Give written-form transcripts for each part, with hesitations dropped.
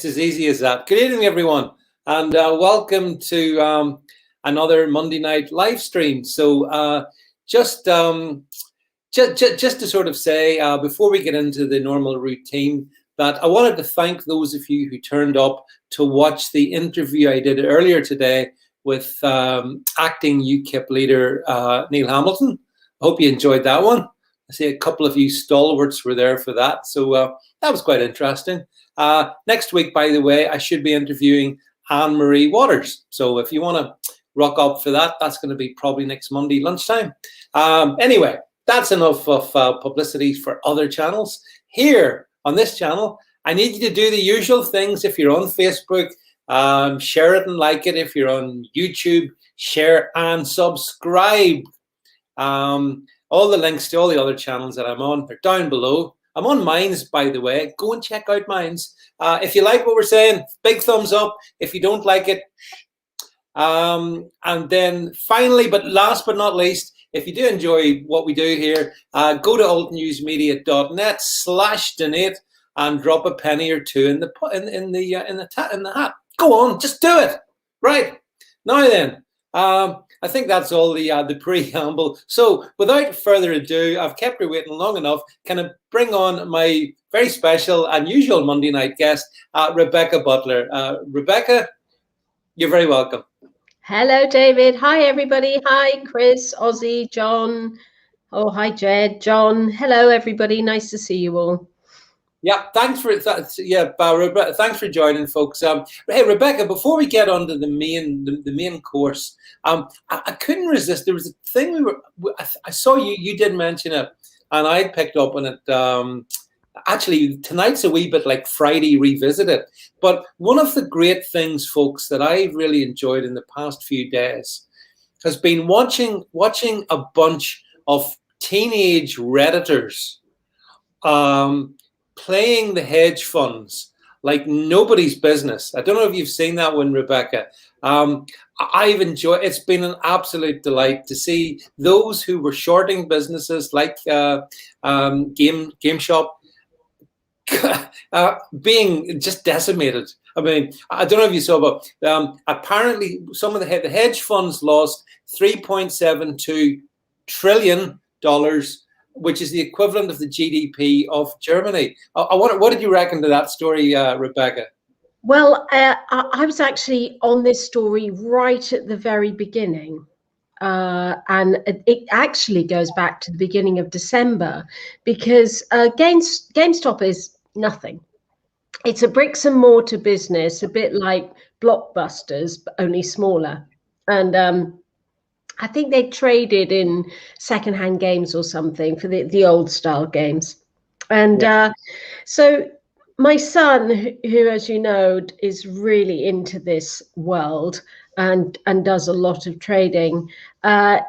It's as easy as that. Good evening, everyone, and welcome to another Monday night live stream. So just to sort of say, before we get into the normal routine, that I wanted to thank those of you who turned up to watch the interview I did earlier today with acting UKIP leader Neil Hamilton. I hope you enjoyed that one. I see a couple of you stalwarts were there for that, so that was quite interesting. Next week, by the way, I should be interviewing Anne-Marie Waters. So if you want to rock up for that, that's going to be probably next Monday lunchtime. Anyway, that's enough of publicity for other channels. Here on this channel, I need you to do the usual things. If you're on Facebook, share it and like it. If you're on YouTube, share and subscribe. All the links to all the other channels that I'm on are down below. I'm on Minds, by the way. Go and check out Minds. If you like what we're saying, big thumbs up. If you don't like it, and then finally, but last but not least, if you do enjoy what we do here, go to altnewsmedia.net/donate and drop a penny or two in the hat. Go on, just do it. Right now, then. I think that's all the preamble. So without further ado, I've kept her waiting long enough. Can I bring on my very special, unusual Monday night guest, Rebecca Butler. Rebecca, you're very welcome. Hello, David. Hi, everybody. Hi, Chris, Ozzy, John. Oh, hi, Jed, John. Hello, everybody. Nice to see you all. Yeah, thanks for thanks for joining, folks. Hey, Rebecca, before we get on to the main course, I couldn't resist. There was a thing I saw you did mention it, and I picked up on it. Actually, tonight's a wee bit like Friday Revisited. But one of the great things, folks, that I've really enjoyed in the past few days has been watching a bunch of teenage Redditors playing the hedge funds like nobody's business. I don't know if you've seen that one, Rebecca. I've enjoyed. It's been an absolute delight to see those who were shorting businesses like GameStop being just decimated. I mean, I don't know if you saw, but apparently some of the hedge funds lost $3.72 trillion, which is the equivalent of the GDP of Germany. What did you reckon to that story, Rebecca? Well, I was actually on this story right at the very beginning. And it actually goes back to the beginning of December because GameStop is nothing. It's a bricks and mortar business, a bit like Blockbusters, but only smaller. And I think they traded in secondhand games or something for the old style games. And so my son, who, as you know, is really into this world and does a lot of trading,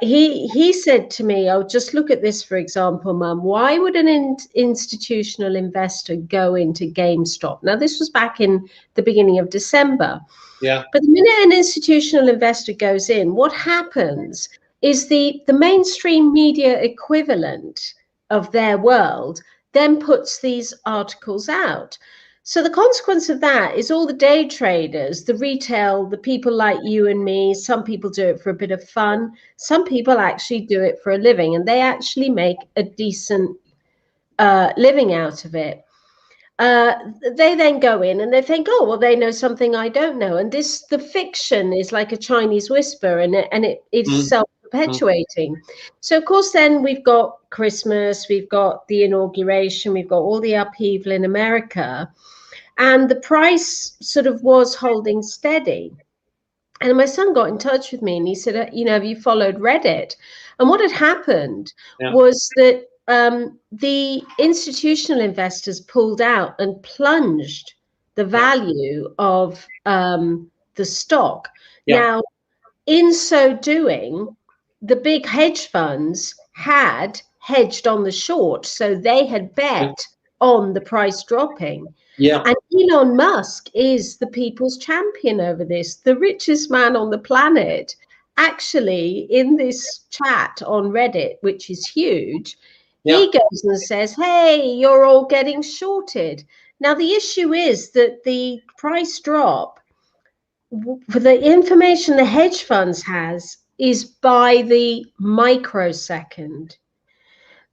he said to me, "Oh, just look at this, for example, Mum. Why would an institutional investor go into GameStop?" Now, this was back in the beginning of December. Yeah. But the minute an institutional investor goes in, what happens is the mainstream media equivalent of their world then puts these articles out. So the consequence of that is all the day traders, the retail, the people like you and me, some people do it for a bit of fun. Some people actually do it for a living, and they actually make a decent living out of it. They then go in and they think, oh, well, they know something I don't know. And the fiction is like a Chinese whisper, and it is self-perpetuating. So, of course, then we've got Christmas, we've got the inauguration, we've got all the upheaval in America. And the price sort of was holding steady. And my son got in touch with me and he said, have you followed Reddit? And what had happened was that the institutional investors pulled out and plunged the value of the stock. Now, in so doing, the big hedge funds had hedged on the short, so they had bet on the price dropping. And Elon Musk is the people's champion over this, the richest man on the planet. Actually, in this chat on Reddit, which is huge, he goes and says, hey, you're all getting shorted. Now, the issue is that the price drop, for the information the hedge funds has, is by the microsecond.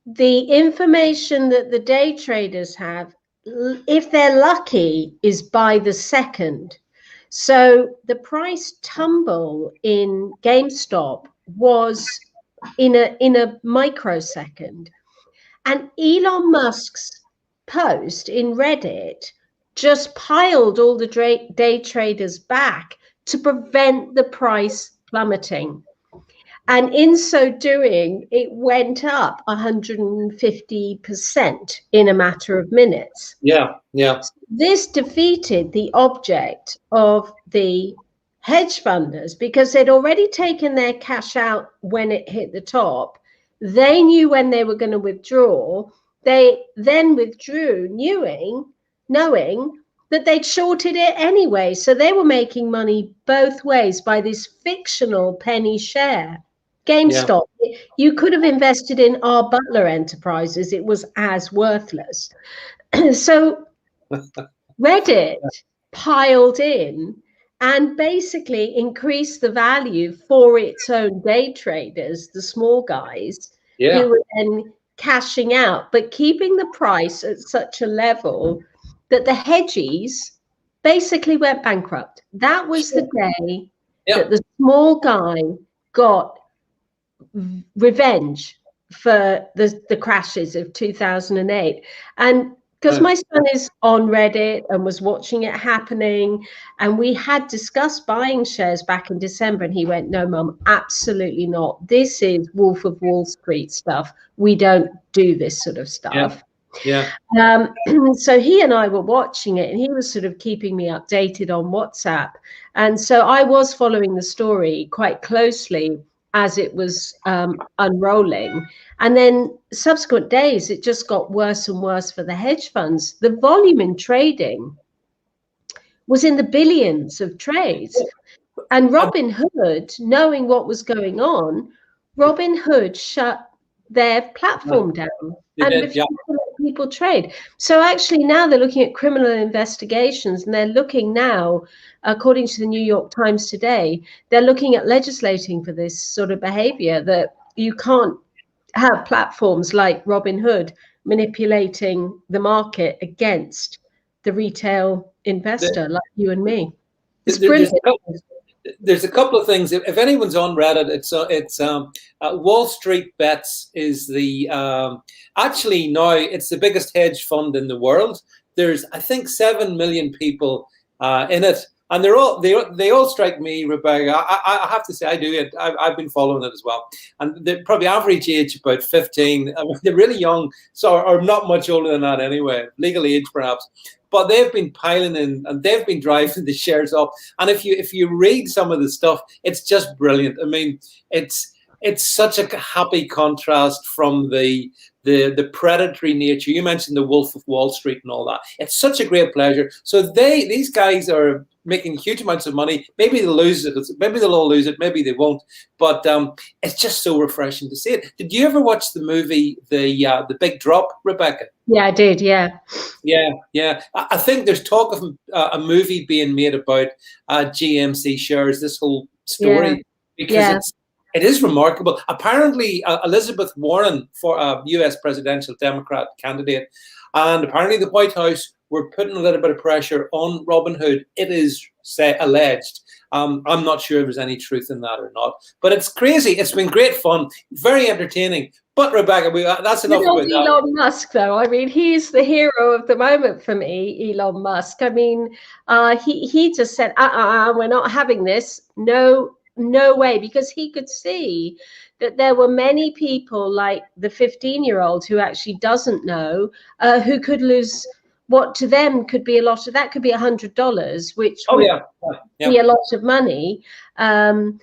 The information that the day traders have, if they're lucky, is by the second. So the price tumble in GameStop was in a microsecond. And Elon Musk's post in Reddit just piled all the day traders back to prevent the price plummeting. And in so doing, it went up 150% in a matter of minutes. Yeah, yeah. This defeated the object of the hedge funders because they'd already taken their cash out when it hit the top. They knew when they were going to withdraw. They then withdrew, knowing that they'd shorted it anyway. So they were making money both ways by this fictional penny share. GameStop, yeah. You could have invested in our Butler Enterprises. It was as worthless. So Reddit piled in and basically increased the value for its own day traders, the small guys, who were then cashing out, but keeping the price at such a level that the hedgies basically went bankrupt. That was the day that the small guy got revenge for the crashes of 2008. And because my son is on Reddit and was watching it happening, and we had discussed buying shares back in December, and he went, "No, Mum, absolutely not. This is Wolf of Wall Street stuff. We don't do this sort of stuff." Yeah. So he and I were watching it, and he was sort of keeping me updated on WhatsApp. And so I was following the story quite closely as it was unrolling. And then subsequent days, it just got worse and worse for the hedge funds. The volume in trading was in the billions of trades. And Robinhood, knowing what was going on, Robinhood shut their platform down and refused to let people trade. So actually now they're looking at criminal investigations, and they're looking now, according to the New York Times today, they're looking at legislating for this sort of behavior, that you can't have platforms like Robinhood manipulating the market against the retail investor like you and me. It's brilliant. There's a couple of things. If anyone's on Reddit, it's Wall Street Bets is the actually now it's the biggest hedge fund in the world. There's I think 7 million people in it, and they all strike me, Rebecca. I have to say I do it. I've been following it as well, and they're probably average age about 15. I mean, they're really young, or not much older than that anyway, legal age perhaps. But they've been piling in, and they've been driving the shares up. And if you read some of the stuff, it's just brilliant. I mean, it's such a happy contrast from the predatory nature. You mentioned the Wolf of Wall Street and all that. It's such a great pleasure. So these guys are making huge amounts of money. Maybe they'll lose it. Maybe they'll all lose it. Maybe they won't. But it's just so refreshing to see it. Did you ever watch the movie The Big Drop, Rebecca? Yeah, I did. Yeah. I think there's talk of a movie being made about GMC shares. This whole story because it is remarkable. Apparently, Elizabeth Warren, for a U.S. presidential Democrat candidate, and apparently the White House were putting a little bit of pressure on Robinhood. It is alleged. I'm not sure if there's any truth in that or not. But it's crazy. It's been great fun, very entertaining. But Rebecca, that's enough about that. Elon Musk, though. I mean, he's the hero of the moment for me, Elon Musk. I mean, he just said, we're not having this. No way, because he could see that there were many people like the 15-year-old who actually doesn't know, who could lose what to them could be a lot of that, could be $100, which would be a lot of money. And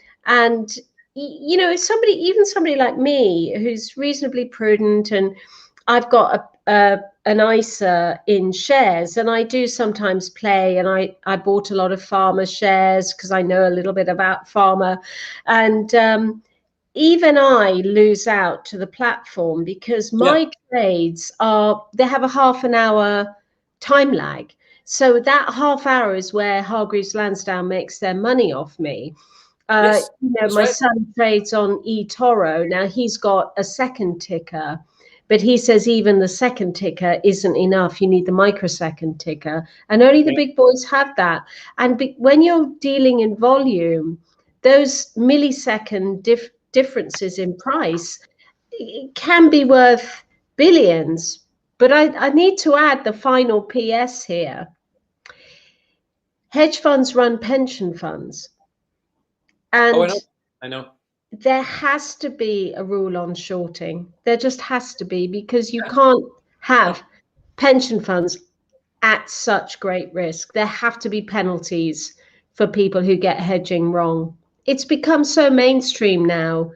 you know, somebody like me who's reasonably prudent, and I've got an ISA in shares, and I do sometimes play, and I bought a lot of Farmer shares because I know a little bit about Farmer, and even I lose out to the platform because my trades they have a half an hour time lag. So that half hour is where Hargreaves Lansdown makes their money off me. Yes, My son trades on eToro. Now he's got a second ticker, but he says even the second ticker isn't enough. You need the microsecond ticker, and only the big boys have that. And when you're dealing in volume, those millisecond differences in price, it can be worth billions. But I need to add the final PS here. Hedge funds run pension funds. And I know. there has to be a rule on shorting. There just has to be, because you can't have pension funds at such great risk. There have to be penalties for people who get hedging wrong. It's become so mainstream now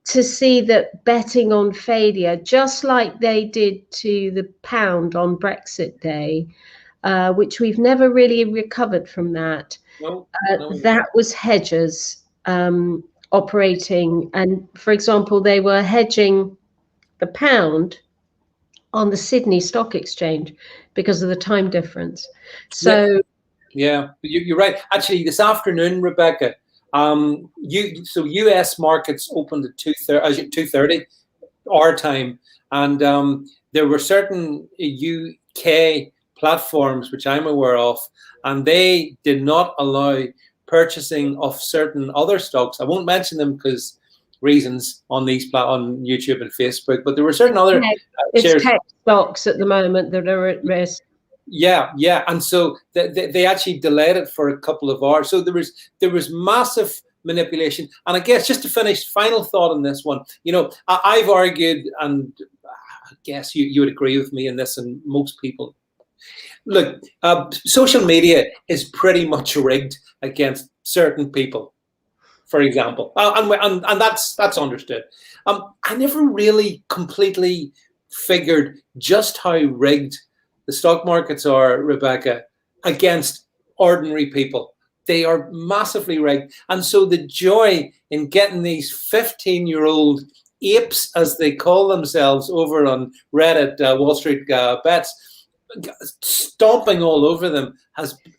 to see that betting on failure, just like they did to the pound on Brexit Day, which we've never really recovered from that. That was hedgers operating. And for example, they were hedging the pound on the Sydney Stock Exchange because of the time difference. So yeah, you're right. Actually, this afternoon, Rebecca, US markets opened at 2:30 our time, and there were certain UK platforms which I'm aware of, and they did not allow purchasing of certain other stocks. I won't mention them because reasons on on YouTube and Facebook, but there were certain other shares. It's tech stocks at the moment that are at risk. Yeah, and so they actually delayed it for a couple of hours. So there was massive manipulation. And I guess just to finish, final thought on this one. I've argued, and I guess you would agree with me in this, and most people. Look, social media is pretty much rigged against certain people, for example, and that's understood. I never really completely figured just how rigged the stock markets are, Rebecca, against ordinary people. They are massively rigged. And so the joy in getting these 15-year-old apes, as they call themselves, over on Reddit, Wall Street Bets, stomping all over them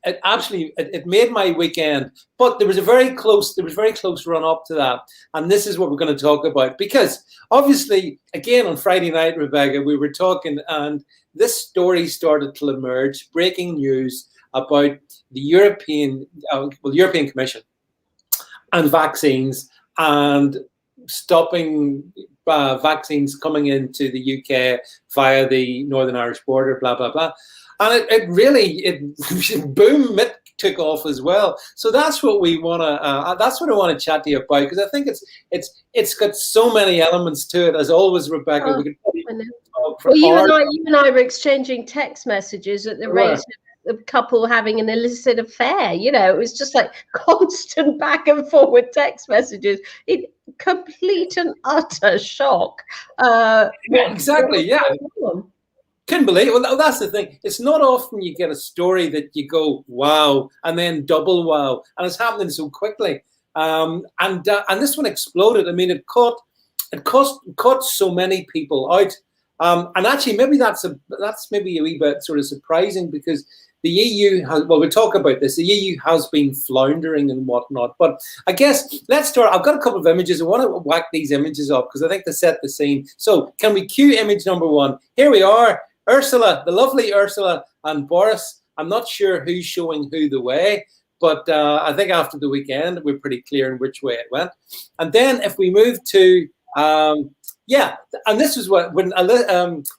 it made my weekend. But there was a very close run up to that, and this is what we're going to talk about, because obviously, again, on Friday night, Rebecca, we were talking, and this story started to emerge, breaking news about the European Commission and vaccines, and stopping vaccines coming into the UK via the Northern Irish border, blah, blah, blah. And it really boom, it took off as well. So that's what I want to chat to you about, because I think it's got so many elements to it, as always, Rebecca. We could you and I were exchanging text messages at the rate of a couple having an illicit affair. It was just like constant back and forward text messages. Complete and utter shock. Exactly. Yeah. Couldn't believe it. Well, that's the thing. It's not often you get a story that you go, wow, and then double wow. And it's happening so quickly. And this one exploded. I mean, it caught so many people out. And actually, maybe that's maybe a wee bit sort of surprising, because the EU we'll talk about this. The EU has been floundering and whatnot. But I guess let's start. I've got a couple of images. I want to whack these images up because I think they set the scene. So can we cue image number one? Here we are. Ursula, the lovely Ursula, and Boris. I'm not sure who's showing who the way, but I think after the weekend, we're pretty clear in which way it went. And then if we move to, and this was when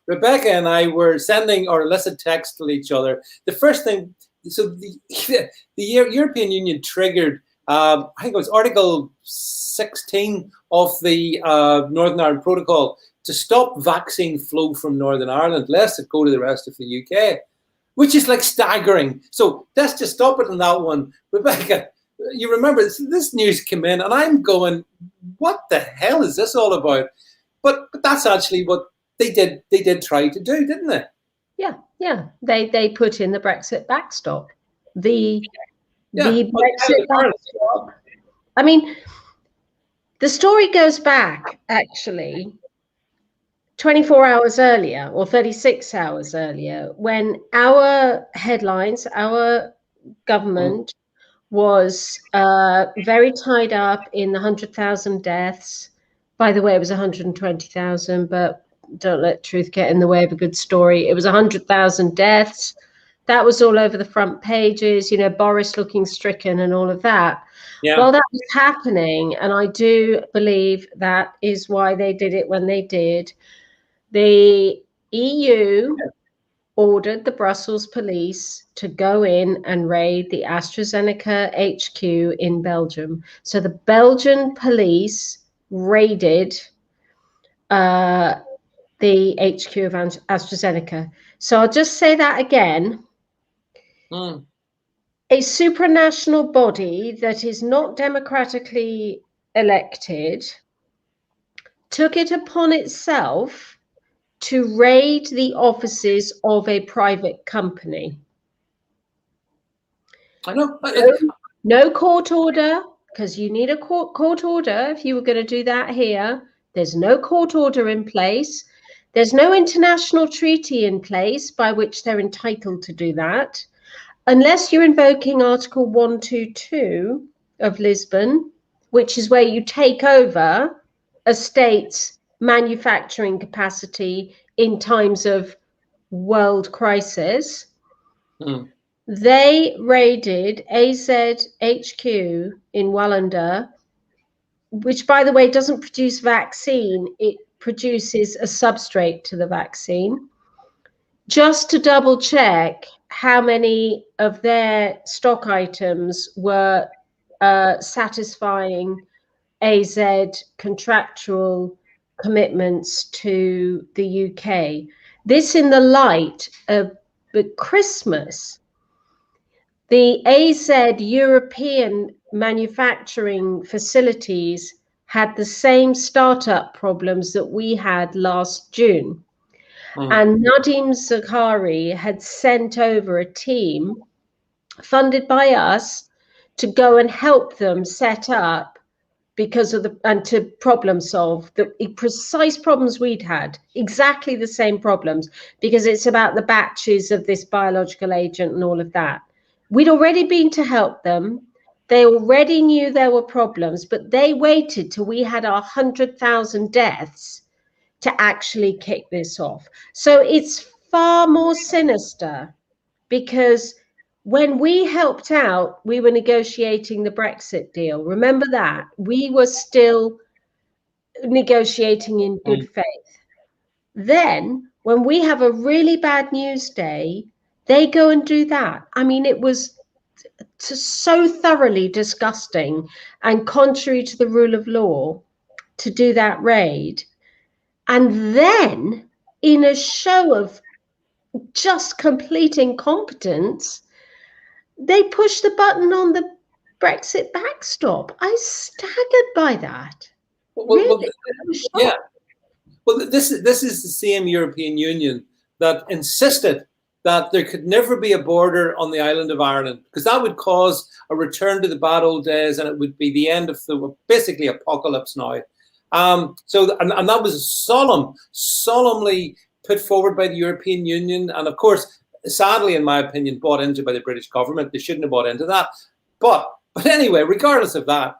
Rebecca and I were sending our illicit text to each other. The first thing, so the European Union triggered, I think it was Article 16 of the Northern Ireland Protocol, to stop vaccine flow from Northern Ireland, lest it go to the rest of the UK, which is like staggering. So let's just stop it on that one. Rebecca, you remember this news came in, and I'm going, what the hell is this all about? But that's actually what they did. They did try to do, didn't they? Yeah. They put in the Brexit backstop. The Brexit backstop. I mean, the story goes back, actually, 24 hours earlier or 36 hours earlier, when our headlines, our government was very tied up in the 100,000 deaths. By the way, it was 120,000, but don't let truth get in the way of a good story. It was 100,000 deaths. That was all over the front pages, you know, Boris looking stricken and all of that. Yeah. Well, that was happening, and I do believe that is why they did it when they did. The EU ordered the Brussels police to go in and raid the AstraZeneca HQ in Belgium. So the Belgian police raided the HQ of AstraZeneca. So I'll just say that again. A supranational body that is not democratically elected took it upon itself to raid the offices of a private company. I know. No court order, because you need a court order if you were going to do that here. There's no court order in place. There's no international treaty in place by which they're entitled to do that, unless you're invoking Article 122 of Lisbon, which is where you take over a state's manufacturing capacity in times of world crisis. They raided AZHQ in Wallander, which, by the way, doesn't produce vaccine. It produces a substrate to the vaccine, just to double check how many of their stock items were satisfying AZ contractual commitments to the UK. This in the light of the Christmas. The AZ European manufacturing facilities had the same startup problems that we had last June. And Nadim Zaghari had sent over a team funded by us to go and help them set up and to problem solve the precise problems we'd had, exactly the same problems, because it's about the batches of this biological agent and all of that. We'd already been to help them. They already knew there were problems, but they waited till we had our 100,000 deaths to actually kick this off. So it's far more sinister, because when we helped out, we were negotiating the Brexit deal. Remember that? We were still negotiating in good faith. Then, when we have a really bad news day, they go and do that. I mean, it was so thoroughly disgusting and contrary to the rule of law to do that raid. And then, in a show of just complete incompetence, they pushed the button on the Brexit backstop. I staggered by that. Really? Yeah. Well, this is the same European Union that insisted that there could never be a border on the island of Ireland, because that would cause a return to the bad old days, and it would be the end of the basically apocalypse now. So that was solemnly put forward by the European Union, and of course, sadly, in my opinion, bought into by the British government. They shouldn't have bought into that. But anyway, regardless of that,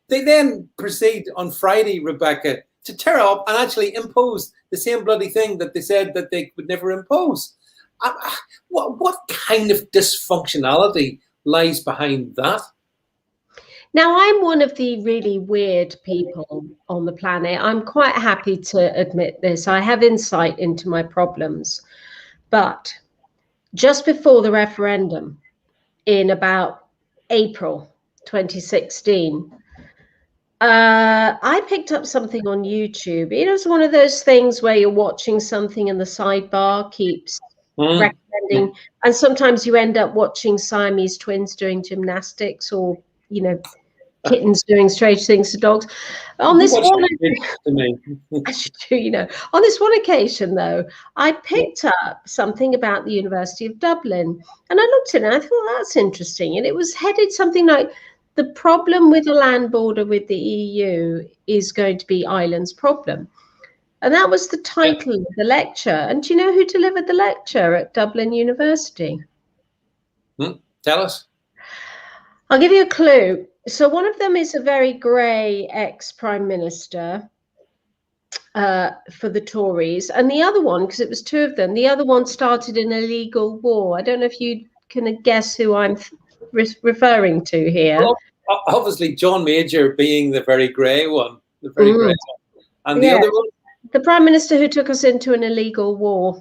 they then proceed on Friday, Rebecca, to tear up and actually impose the same bloody thing that they said that they would never impose. What kind of dysfunctionality lies behind that? Now, I'm one of the really weird people on the planet. I'm quite happy to admit this. I have insight into my problems. But just before the referendum, in about April 2016, I picked up something on YouTube. It was one of those things where you're watching something and the sidebar keeps recommending. And sometimes you end up watching Siamese twins doing gymnastics, or, you know, kittens doing strange things to dogs. On this one, on this one occasion, though, I picked up something about the University of Dublin, and I looked at it and I thought, that's interesting. And it was headed something like, the problem with the land border with the EU is going to be Ireland's problem. And that was the title of the lecture. And do you know who delivered the lecture at Dublin University? Tell us. I'll give you a clue. So one of them is a very grey ex-prime minister for the Tories. And the other one, because it was two of them, the other one started an illegal war. I don't know if you can guess who I'm referring to here. Well, obviously, John Major being the very grey one, the very grey one. And the other one? The Prime Minister who took us into an illegal war.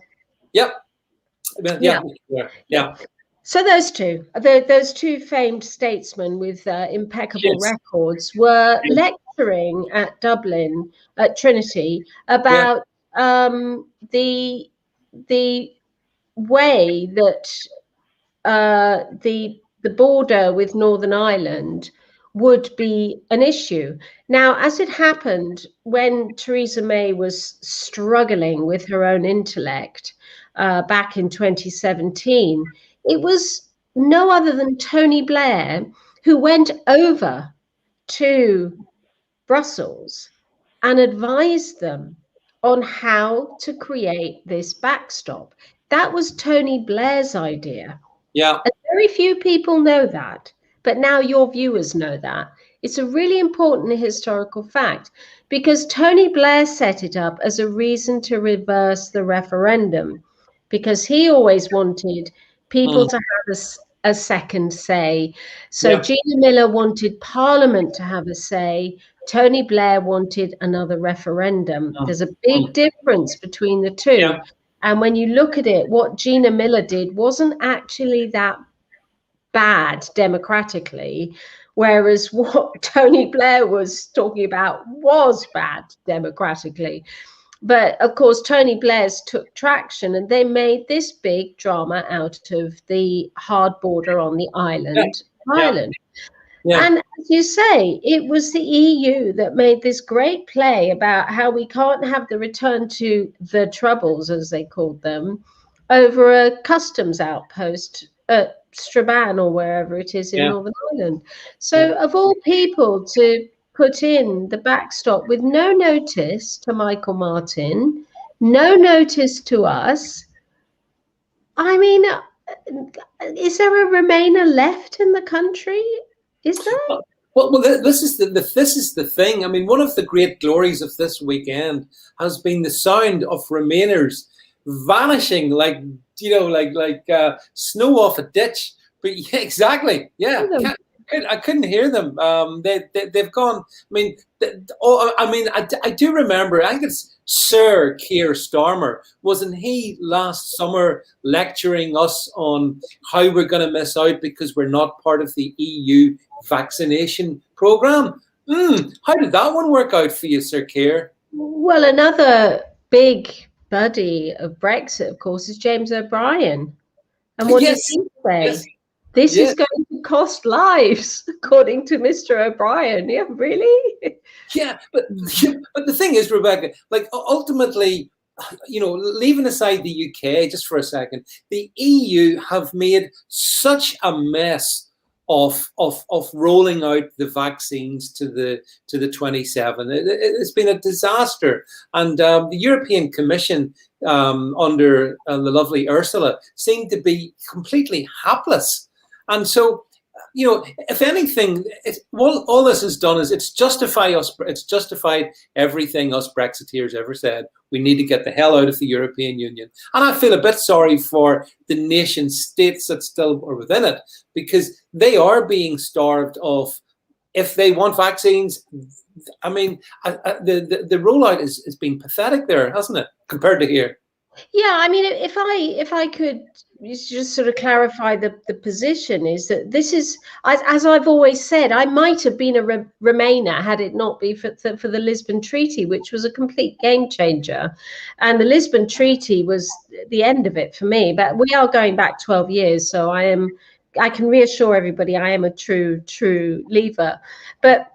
Yep. Yeah. So those two famed statesmen with impeccable records were lecturing at Dublin, at Trinity, about the way that the border with Northern Ireland would be an issue. Now, as it happened, when Theresa May was struggling with her own intellect back in 2017, it was no other than Tony Blair who went over to Brussels and advised them on how to create this backstop. That was Tony Blair's idea. Yeah. And very few people know that, but now your viewers know that. It's a really important historical fact because Tony Blair set it up as a reason to reverse the referendum, because he always wanted people to have a second say. So Gina Miller wanted Parliament to have a say. Tony Blair wanted another referendum. There's a big difference between the two. Yeah. And when you look at it, what Gina Miller did wasn't actually that bad democratically, whereas what Tony Blair was talking about was bad democratically. But of course, Tony Blair's took traction and they made this big drama out of the hard border on the island of Ireland. Yeah. And as you say, it was the EU that made this great play about how we can't have the return to the Troubles, as they called them, over a customs outpost at Strabane or wherever it is in Northern Ireland. So of all people to put in the backstop with no notice to Michael Martin, no notice to us, I mean, is there a Remainer left in the country? Is there? Well, this is the thing. I mean, one of the great glories of this weekend has been the sound of Remainers vanishing like snow off a ditch. But yeah, exactly, yeah. I couldn't hear them. They've gone. I do remember. I think it's Sir Keir Starmer. Wasn't he last summer lecturing us on how we're going to miss out because we're not part of the EU vaccination program? How did that one work out for you, Sir Keir? Well, another big buddy of Brexit, of course, is James O'Brien. And what did he say? Yes. This is going to cost lives, according to Mr. O'Brien. Yeah, really? Yeah, but the thing is, Rebecca, like ultimately, leaving aside the UK just for a second, the EU have made such a mess of rolling out the vaccines to the 27. It's been a disaster, and the European Commission under the lovely Ursula seemed to be completely hapless. And so, if anything, all this has done is it's justified everything us Brexiteers ever said. We need to get the hell out of the European Union. And I feel a bit sorry for the nation states that still are within it, because they are being starved of, if they want vaccines. I mean, the rollout has been pathetic there, hasn't it, compared to here? Yeah, I mean, if I could just sort of clarify the position, is that this is, as I've always said, I might have been a Remainer had it not been for the Lisbon Treaty, which was a complete game changer. And the Lisbon Treaty was the end of it for me. But we are going back 12 years, so I can reassure everybody I am a true leaver. But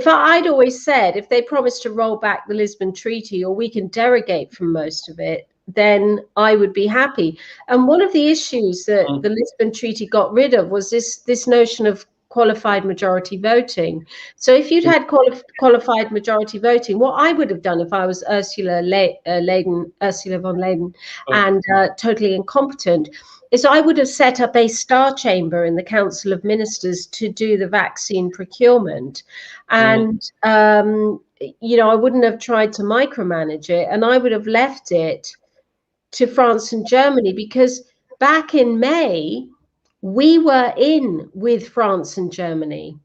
I'd always said, if they promise to roll back the Lisbon Treaty or we can derogate from most of it, then I would be happy. And one of the issues that the Lisbon Treaty got rid of was this notion of qualified majority voting. So if you'd had qualified majority voting, what I would have done if I was Ursula von Leyen, and totally incompetent, is I would have set up a star chamber in the Council of Ministers to do the vaccine procurement. And, I wouldn't have tried to micromanage it, and I would have left it to France and Germany, because back in May, we were in with France and Germany.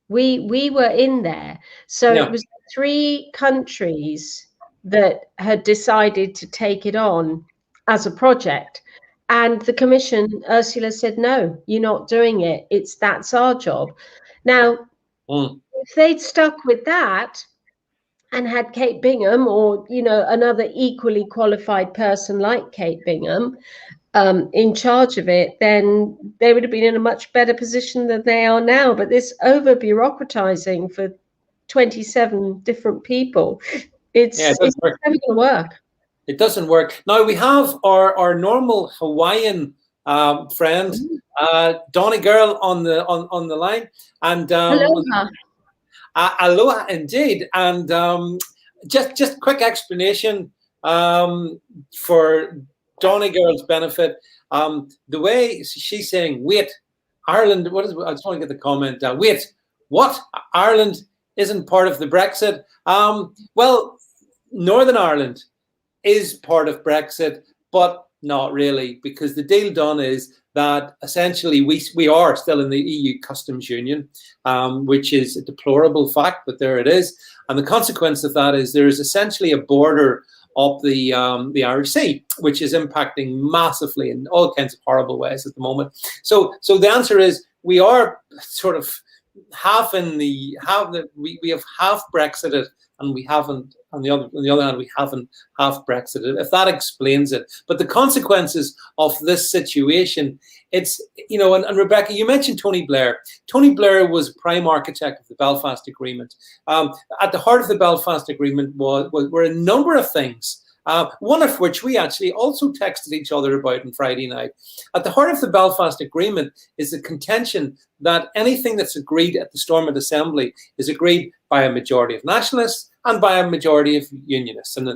We were in there. So it was 3 countries that had decided to take it on as a project. And the Commission, Ursula said, no, you're not doing it. That's our job. Now, if they'd stuck with that and had Kate Bingham, or, another equally qualified person like Kate Bingham, in charge of it, then they would have been in a much better position than they are now. But this over bureaucratizing for 27 different people, it's never going to work. It doesn't work. Now we have our normal Hawaiian friend, Donny Girl, on the line, and aloha. Aloha indeed. And just quick explanation for Donny Girl's benefit. The way she's saying, wait, Ireland, I just want to get the comment down. Wait, what? Ireland isn't part of the Brexit? Well, Northern Ireland is part of Brexit, but not really, because the deal done is that essentially we are still in the EU customs union, which is a deplorable fact, but there it is. And the consequence of that is there is essentially a border up the Irish Sea, which is impacting massively in all kinds of horrible ways at the moment. So the answer is we are sort of we have half Brexited, and we haven't, on the other hand, we haven't half Brexited, if that explains it. But the consequences of this situation, it's, and Rebecca, you mentioned Tony Blair. Tony Blair was prime architect of the Belfast Agreement. At the heart of the Belfast Agreement were a number of things, one of which we actually also texted each other about on Friday night. At the heart of the Belfast Agreement is the contention that anything that's agreed at the Stormont Assembly is agreed by a majority of nationalists and by a majority of unionists. And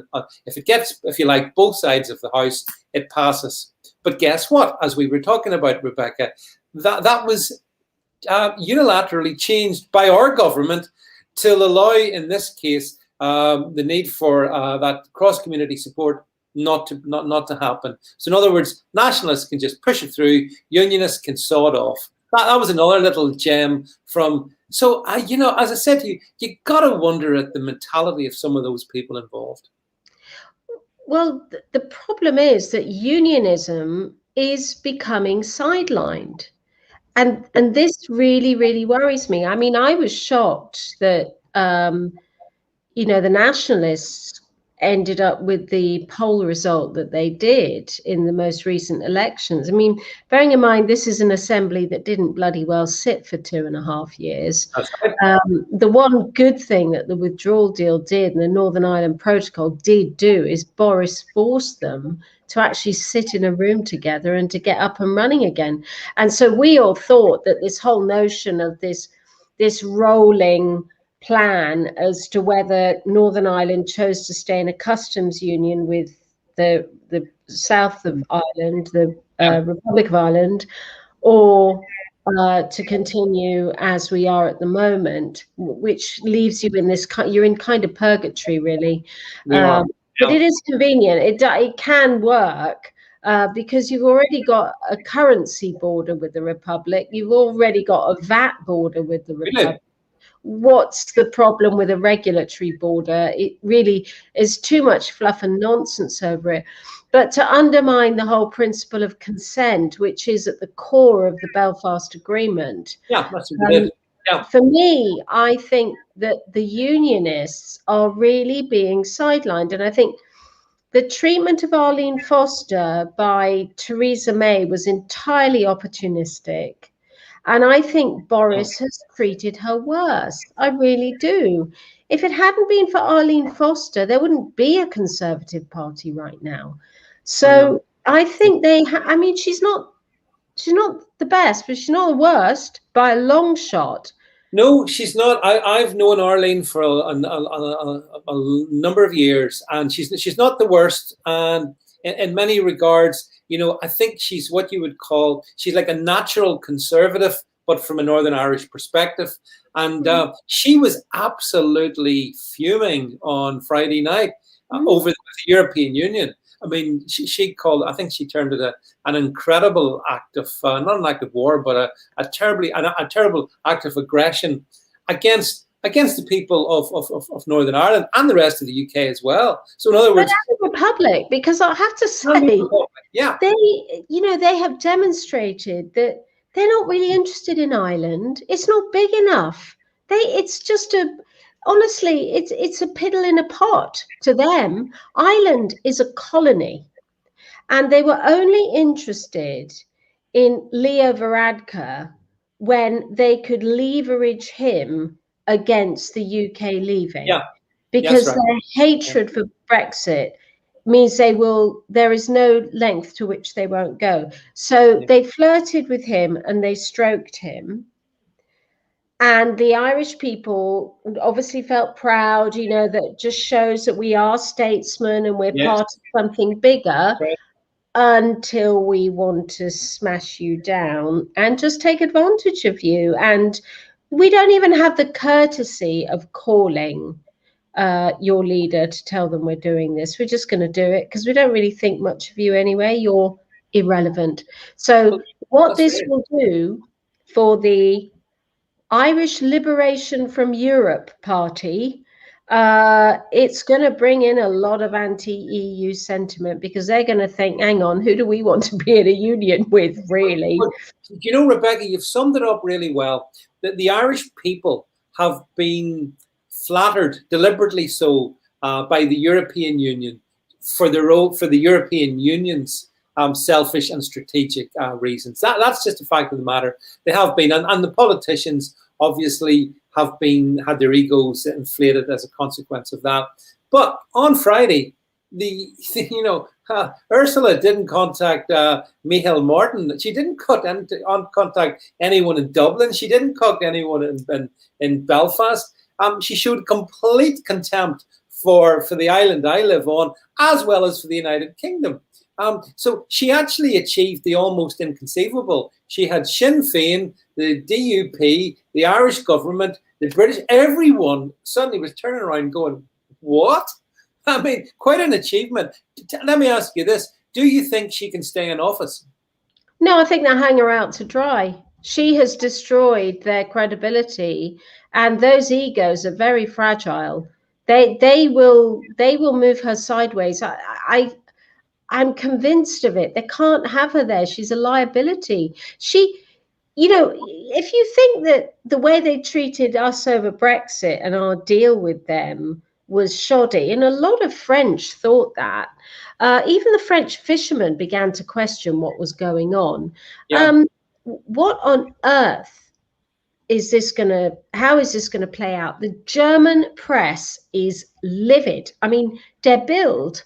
if it gets, if you like, both sides of the house, it passes. But guess what? As we were talking about, Rebecca, that was unilaterally changed by our government to allow, in this case, the need for that cross-community support not to happen. So in other words, nationalists can just push it through, unionists can saw it off. That was another little gem from. So, as I said to you, you got to wonder at the mentality of some of those people involved. Well, the problem is that unionism is becoming sidelined. And this really, really worries me. I mean, I was shocked that, the nationalists ended up with the poll result that they did in the most recent elections. I mean, bearing in mind, this is an assembly that didn't bloody well sit for 2.5 years. That's right. The one good thing that the withdrawal deal did and the Northern Ireland Protocol did do is Boris forced them to actually sit in a room together and to get up and running again. And so we all thought that this whole notion of this rolling plan as to whether Northern Ireland chose to stay in a customs union with the south of Ireland, the Republic of Ireland, or to continue as we are at the moment, which leaves you in this you're in kind of purgatory, really. But it is convenient. It can work. Because you've already got a currency border with the Republic, you've already got a VAT border with the Republic. Really? What's the problem with a regulatory border? It really is too much fluff and nonsense over it. But to undermine the whole principle of consent, which is at the core of the Belfast Agreement, that's what it is. Yeah. For me, I think that the unionists are really being sidelined. And I think the treatment of Arlene Foster by Theresa May was entirely opportunistic. And I think Boris has treated her worse. I really do. If it hadn't been for Arlene Foster, there wouldn't be a Conservative Party right now. So I think she's not she's not the best, but she's not the worst by a long shot. No, she's not. I've known Arlene for a number of years, and she's not the worst. And in many regards, I think she's what you would call, she's like a natural conservative, but from a Northern Irish perspective. And she was absolutely fuming on Friday night over the European Union. I mean, she called, I think she termed it an incredible act of, not an act of war, but a terrible act of aggression against the people of Northern Ireland and the rest of the UK as well. So in other words, the Republic, because I have to say, yeah, they have demonstrated that they're not really interested in Ireland. It's not big enough. It's just honestly, it's a piddle in a pot to them. Ireland is a colony, and they were only interested in Leo Varadkar when they could leverage him against the UK leaving. Yeah, because right. Their hatred for Brexit means there is no length to which they won't go. So they flirted with him and they stroked him. And the Irish people obviously felt proud, that just shows that we are statesmen and we're part of something bigger, right, until we want to smash you down and just take advantage of you. And we don't even have the courtesy of calling your leader to tell them we're doing this. We're just going to do it because we don't really think much of you anyway. You're irrelevant. So what this will do for the Irish Liberation from Europe Party, it's going to bring in a lot of anti-EU sentiment, because they're going to think, hang on, who do we want to be in a union with, really? Rebecca, you've summed it up really well. That the Irish people have been flattered, deliberately so, by the European Union for the European Union's selfish and strategic reasons. That's just a fact of the matter. They have been, and the politicians obviously have had their egos inflated as a consequence of that. But on Friday, Ursula didn't contact Micheál Martin. She didn't contact anyone in Dublin. She didn't contact anyone in Belfast. She showed complete contempt for the island I live on, as well as for the United Kingdom. So she actually achieved the almost inconceivable. She had Sinn Féin, the DUP, the Irish government, the British, everyone suddenly was turning around going, what? I mean, quite an achievement. Let me ask you this. Do you think she can stay in office? No, I think they'll hang her out to dry. She has destroyed their credibility, and those egos are very fragile. They will move her sideways. I'm convinced of it. They can't have her there. She's a liability. If you think that the way they treated us over Brexit and our deal with them was shoddy, and a lot of French thought that, even the French fishermen began to question what was going on. What on earth how is this going to play out? The German press is livid. I mean, Der Bild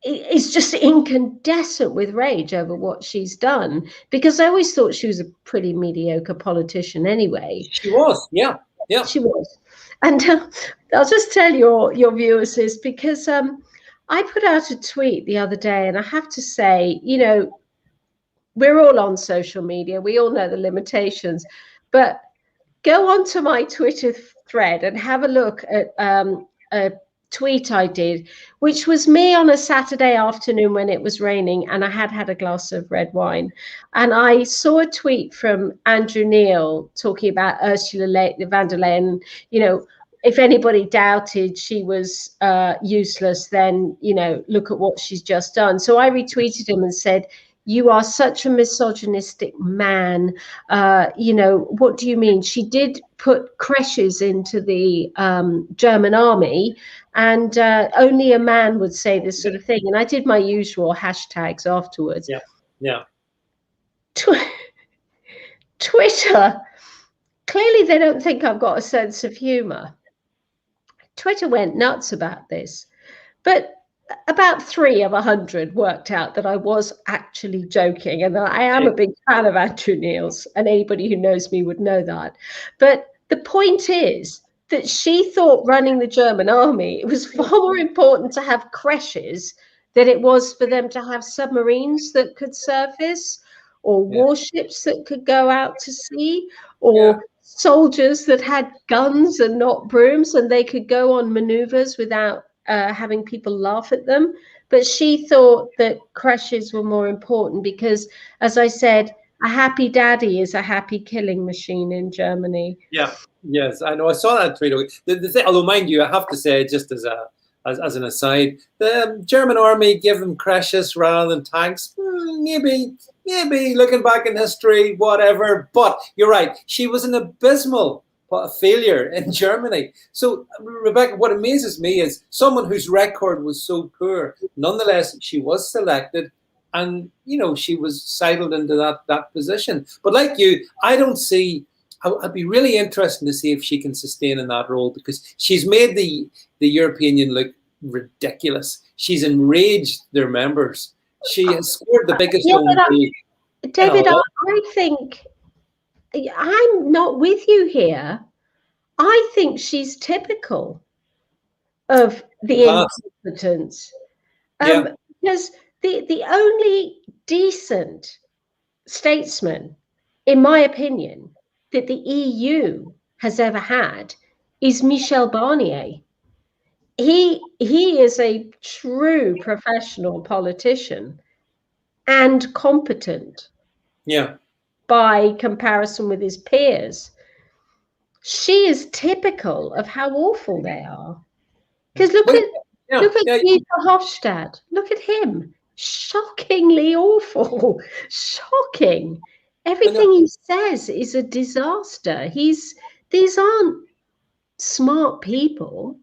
is just incandescent with rage over what she's done, because I always thought she was a pretty mediocre politician anyway. She was, yeah. She was. And I'll just tell your viewers this, because I put out a tweet the other day, and I have to say, we're all on social media. We all know the limitations, but go onto my Twitter thread and have a look at a tweet I did, which was me on a Saturday afternoon when it was raining and I had a glass of red wine. And I saw a tweet from Andrew Neil talking about Ursula von der Leyen. If anybody doubted she was useless, then, look at what she's just done. So I retweeted him and said, you are such a misogynistic man. What do you mean? She did put creches into the German army, and only a man would say this sort of thing. And I did my usual hashtags afterwards. Yeah. Twitter, clearly they don't think I've got a sense of humor. Twitter went nuts about this. But about 3 of 100 worked out that I was actually joking, and that I am a big fan of Andrew Neil's, and anybody who knows me would know that. But the point is that she thought running the German army, it was far more important to have creches than it was for them to have submarines that could surface, or warships that could go out to sea, or soldiers that had guns and not brooms, and they could go on maneuvers without having people laugh at them. But she thought that creches were more important because, as I said, a happy daddy is a happy killing machine in Germany. Yeah, yes, I know. I saw that tweet. The thing, although mind you, I have to say, just as as an aside, the German army give them creches rather than tanks. Maybe looking back in history, whatever. But you're right. She was an abysmal failure in Germany. So, Rebecca, what amazes me is someone whose record was so poor. Nonetheless, she was selected, and she was sidled into that position. But like you, I don't see. I'd be really interested to see if she can sustain in that role, because she's made the European Union look ridiculous. She's enraged their members. She has scored the biggest own goal. David, I think I'm not with you here. I think she's typical of the incompetence. Because the only decent statesman, in my opinion, that the EU has ever had is Michel Barnier. He is a true professional politician and competent. Yeah. By comparison with his peers. She is typical of how awful they are. Because look at Guy Verhofstadt. Look at him. Shockingly awful. Shocking. Everything he says is a disaster. These aren't smart people.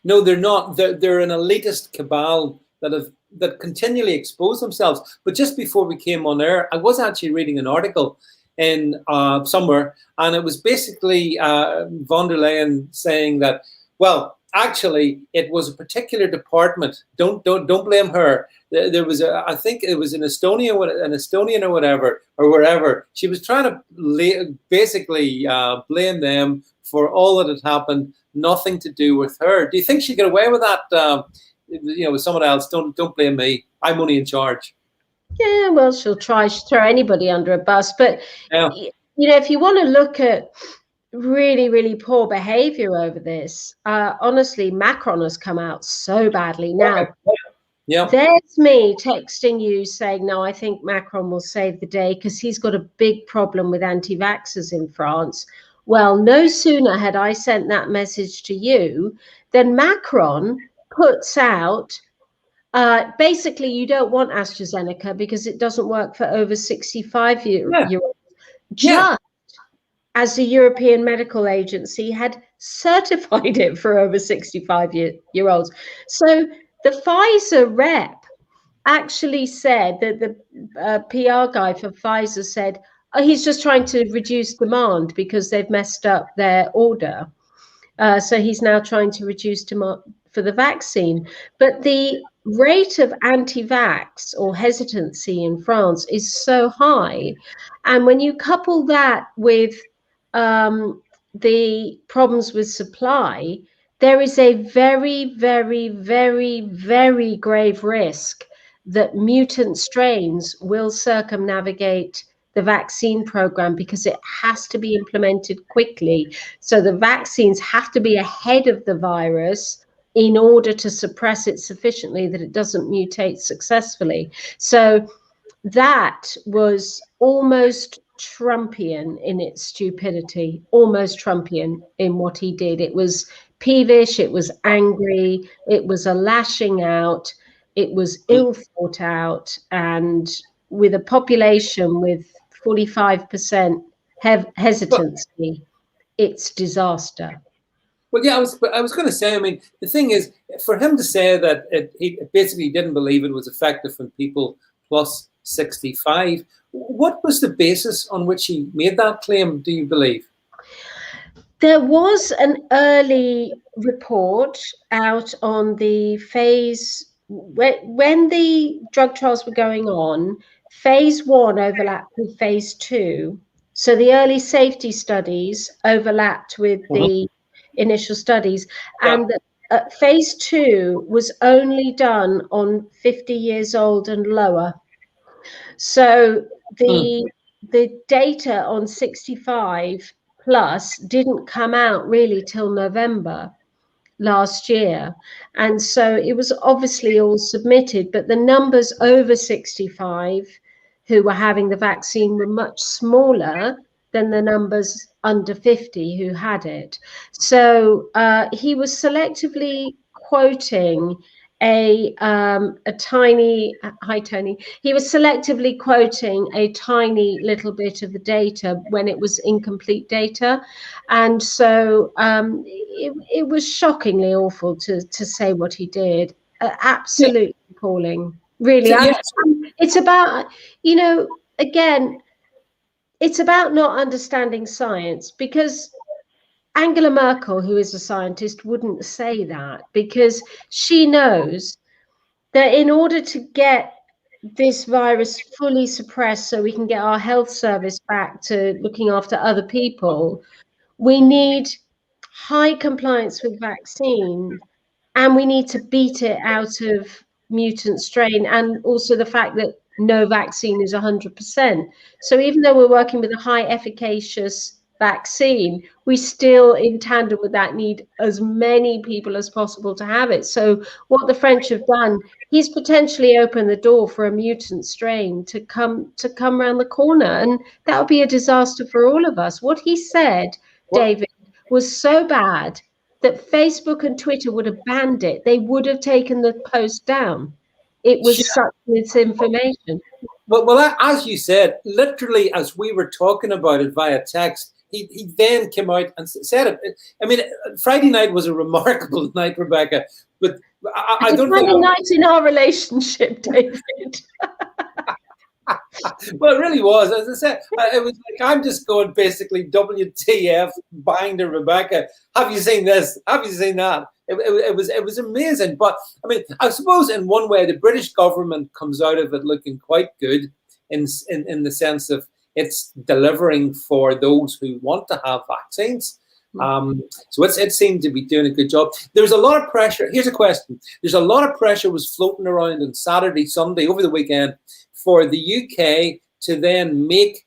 No, they're not. They're an elitist cabal that continually expose themselves. But just before we came on air, I was actually reading an article in somewhere, and it was basically von der Leyen saying that, well, actually, it was a particular department. Don't blame her. There was I think it was in Estonia, an Estonian or whatever, or wherever. She was trying to basically blame them for all that had happened. Nothing to do with her. Do you think she'd get away with that? With someone else? Don't blame me. I'm only in charge. Yeah, well, she'll try to throw anybody under a bus. But if you want to look at really, really poor behavior over this, honestly, Macron has come out so badly now. There's me texting you saying, no, I think Macron will save the day because he's got a big problem with anti-vaxxers in France. Well, no sooner had I sent that message to you than Macron puts out, basically, you don't want AstraZeneca because it doesn't work for over 65 year olds. Just as the European Medical Agency had certified it for over 65 year olds. So the Pfizer rep actually said that the PR guy for Pfizer said, he's just trying to reduce demand because they've messed up their order. So he's now trying to reduce demand for the vaccine. But the rate of anti-vax or hesitancy in France is so high. And when you couple that with the problems with supply, there is a very, very, very, very grave risk that mutant strains will circumnavigate the vaccine program because it has to be implemented quickly. So the vaccines have to be ahead of the virus in order to suppress it sufficiently that it doesn't mutate successfully. So that was almost Trumpian in its stupidity, almost Trumpian in what he did. It was peevish, it was angry, it was a lashing out, it was ill thought out, and with a population with 45% hesitancy, it's disaster. Well, yeah, I was going to say, I mean, the thing is, for him to say that he basically didn't believe it was effective in people plus 65, what was the basis on which he made that claim, do you believe? There was an early report out on the phase when the drug trials were going on. Phase 1 overlapped with phase 2. So the early safety studies overlapped with the initial studies. Yeah. And phase 2 was only done on 50 years old and lower. So the data on 65 plus didn't come out really till November last year. And so it was obviously all submitted, but the numbers over 65 who were having the vaccine were much smaller than the numbers under 50 who had it. So he was selectively quoting a tiny, hi Tony, he was selectively quoting a tiny little bit of the data when it was incomplete data. And so it was shockingly awful to say what he did. Absolutely appalling, really. Yeah. It's about, you know, again, it's about not understanding science, because Angela Merkel, who is a scientist, wouldn't say that, because she knows that in order to get this virus fully suppressed so we can get our health service back to looking after other people, we need high compliance with vaccine, and we need to beat it out of mutant strain, and also the fact that no vaccine is 100%. So even though we're working with a high efficacious vaccine, we still, in tandem with that, need as many people as possible to have it. So what the French have done, he's potentially opened the door for a mutant strain to come around the corner, and that would be a disaster for all of us. What he said, David, was so bad that Facebook and Twitter would have banned it. They would have taken the post down. It was such misinformation. Well, as you said, literally as we were talking about it via text, he then came out and said it. I mean, Friday night was a remarkable night, Rebecca, but I don't think... night in our relationship, David. Well, it really was. As I said, it was like, I'm just going basically WTF, bang to Rebecca. Have you seen this? Have you seen that? It was amazing. But I mean, I suppose in one way, the British government comes out of it looking quite good in the sense of it's delivering for those who want to have vaccines. So it seemed to be doing a good job. There's a lot of pressure. Here's a question. There's a lot of pressure was floating around on Saturday, Sunday, over the weekend, for the UK to then make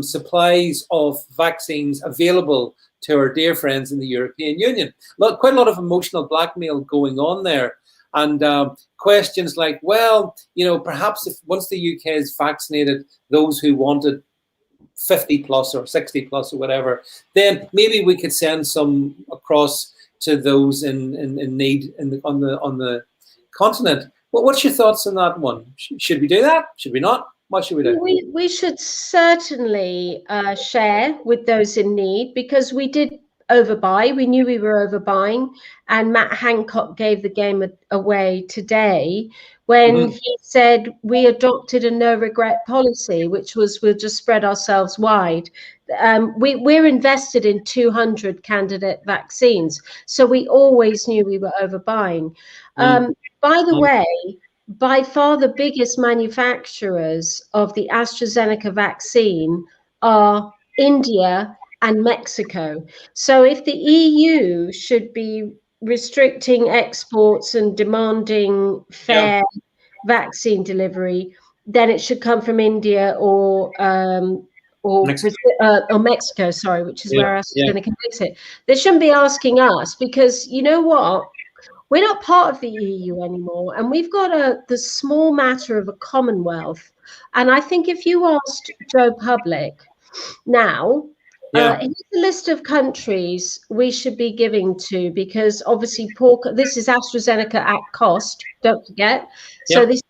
supplies of vaccines available to our dear friends in the European Union. Quite a lot of emotional blackmail going on there. And questions like, well, you know, perhaps if once the UK is vaccinated, those who wanted 50 plus or 60 plus or whatever, then maybe we could send some across to those in need on the continent. Well, what's your thoughts on that one? Should we do that? Should we not? What should we do? We should certainly share with those in need, because we did overbuy. We knew we were overbuying, and Matt Hancock gave the game away today when he said we adopted a no regret policy, which was we'll just spread ourselves wide. We're invested in 200 candidate vaccines, so we always knew we were overbuying. By the way, by far the biggest manufacturers of the AstraZeneca vaccine are India and Mexico. So if the EU should be restricting exports and demanding fair vaccine delivery, then it should come from India or Mexico, sorry, which is where AstraZeneca makes it. They shouldn't be asking us, because you know what? We're not part of the EU anymore, and we've got the small matter of a Commonwealth. And I think if you asked Joe Public now, here's a list of countries we should be giving to, because obviously this is AstraZeneca at cost, don't forget. So this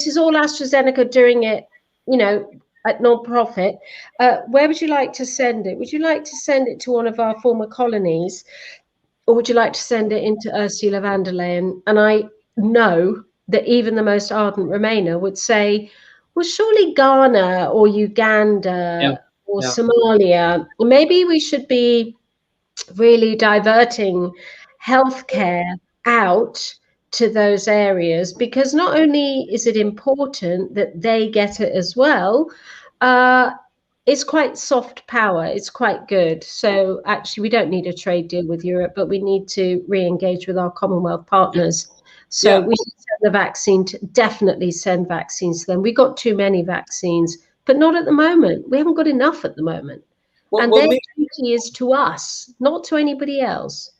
is all AstraZeneca doing it, you know, at non-profit. Where would you like to send it? Would you like to send it to one of our former colonies? Or would you like to send it into Ursula von der Leyen? And I know that even the most ardent Remainer would say, well, surely Ghana or Uganda or Somalia, maybe we should be really diverting healthcare out to those areas, because not only is it important that they get it as well, uh, it's quite soft power. It's quite good. So actually, we don't need a trade deal with Europe, but we need to re-engage with our Commonwealth partners. So Yeah. we should send the vaccine to, definitely send vaccines to them. We got too many vaccines, but not at the moment. We haven't got enough at the moment. And Well, their duty is to us, not to anybody else.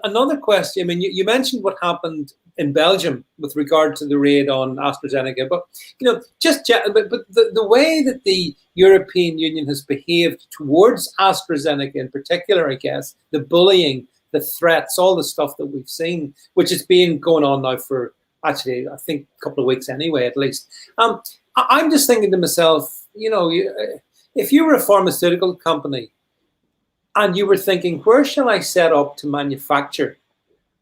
another question. I mean, you mentioned what happened in Belgium with regard to the raid on AstraZeneca, but the way that the European Union has behaved towards AstraZeneca in particular, I guess, the bullying, the threats, all the stuff that we've seen, which has been going on now for actually, I think, a couple of weeks anyway, at least. I'm just thinking to myself, if you were a pharmaceutical company and you were thinking, where shall I set up to manufacture?